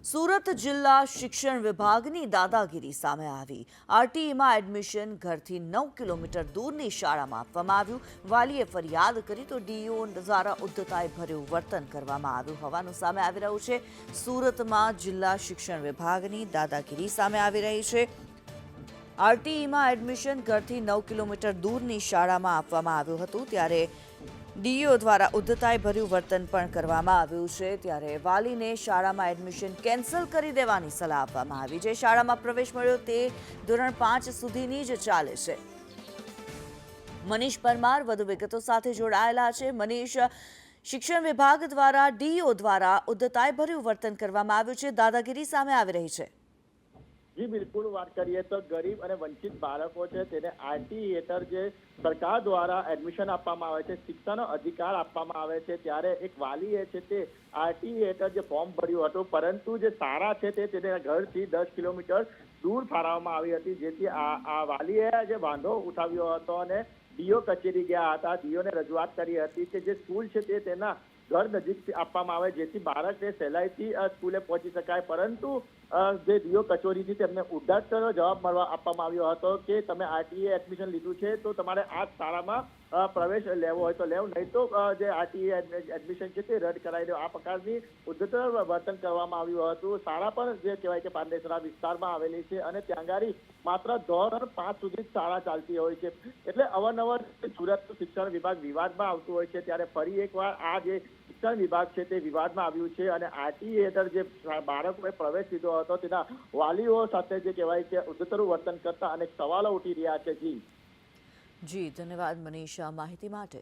સુરત જિલ્લા શિક્ષણ વિભાગની દાદાગીરી સામે આવી। આરટીઈમાં એડમિશન ઘરથી 9 કિલોમીટર દૂરની શાળામાં આપવામાં આવ્યું। વાલીએ ફરિયાદ કરી તો ડીઈઓ દ્વારા ઉદ્ધતાઈ ભર્યું વર્તન કરવામાં આવ્યું હોવાનું સામે આવી રહ્યું છે। સુરતમાં જિલ્લા શિક્ષણ વિભાગની દાદાગીરી સામે આવી રહી છે। આરટીઈમાં એડમિશન ઘરથી 9 કિલોમીટર દૂરની શાળામાં આપવામાં આવ્યું હતું, ત્યારે ડીઈઓ દ્વારા ઉદ્ધતાઈ ભર્યું વર્તન પણ કરવામાં આવ્યું છે। ત્યારે વાલીને શાળામાં એડમિશન કેન્સલ કરી દેવાની સલાહ આપવામાં આવી। જે શાળામાં પ્રવેશ મળ્યો તે ધોરણ 5 સુધીની જ ચાલે છે। મનીષ પરમાર વધુ વિગતો સાથે જોડાયેલા છે। મનીષ, શિક્ષણ વિભાગ દ્વારા ડીઈઓ દ્વારા ઉદ્ધતાઈ ભર્યું વર્તન કરવામાં આવ્યું છે, દાદાગીરી સામે આવી રહી છે। જી બિલકુલ, વાત કરીએ તો ગરીબ અને વંચિત બાળકો છે તેને આરટીઈ હેઠળ જે સરકાર દ્વારા એડમિશન આપવામાં આવે છે, શિક્ષાનો અધિકાર આપવામાં આવે છે, ત્યારે એક વાલીએ છે તે આરટીઈ હેઠળ જે ફોર્મ ભર્યું હતું, પરંતુ જે શાળા છે તે તેના ઘરથી 10 કિલોમીટર દૂર ફાળવવામાં આવી હતી, જેથી આ વાલીએ જે વાંધો ઉઠાવ્યો હતો અને ડીઓ કચેરી ગયા હતા। ડીઓને રજૂઆત કરી હતી કે જે સ્કૂલ છે તે તેના ઘર નજીક આપવામાં આવે, જેથી બાળકને સહેલાઈથી સ્કૂલે પહોંચી શકાય, પરંતુ જે ડીઓ કચેરીથી તેમને ઉદ્ધત જવાબ આપવામાં આવ્યો હતો કે તમે આરટીએ એડમિશન લીધું છે તો તમારે આ શાળામાં પ્રવેશ લેવો હોય તો લેવો, નહીં તો જે આરટીએ એડમિશન છે તે રદ કરાવી દો। આ પ્રકારની ઉદ્ધત વર્તન કરવામાં આવ્યું હતું। શાળા પણ જે કહેવાય કે પાંડેસરા વિસ્તારમાં આવેલી છે અને ત્યાં આગળ માત્ર ધોરણ 5 સુધી શાળા ચાલતી હોય છે, એટલે અવારનવાર સુરત શિક્ષણ વિભાગ વિવાદમાં આવતું હોય છે। ત્યારે ફરી એકવાર આ જે શિક્ષણ વિભાગ છે તે વિવાદમાં આવ્યું છે અને આરટીઈ હેઠળ જે બાળકોએ પ્રવેશ લીધો હતો તેના વાલીઓ સાથે જે કહેવાય કે ઉદ્ધતરું વર્તન કરતા અનેક સવાલો ઉઠી રહ્યા છે। જી ધન્યવાદ મનીષ આ માહિતી માટે।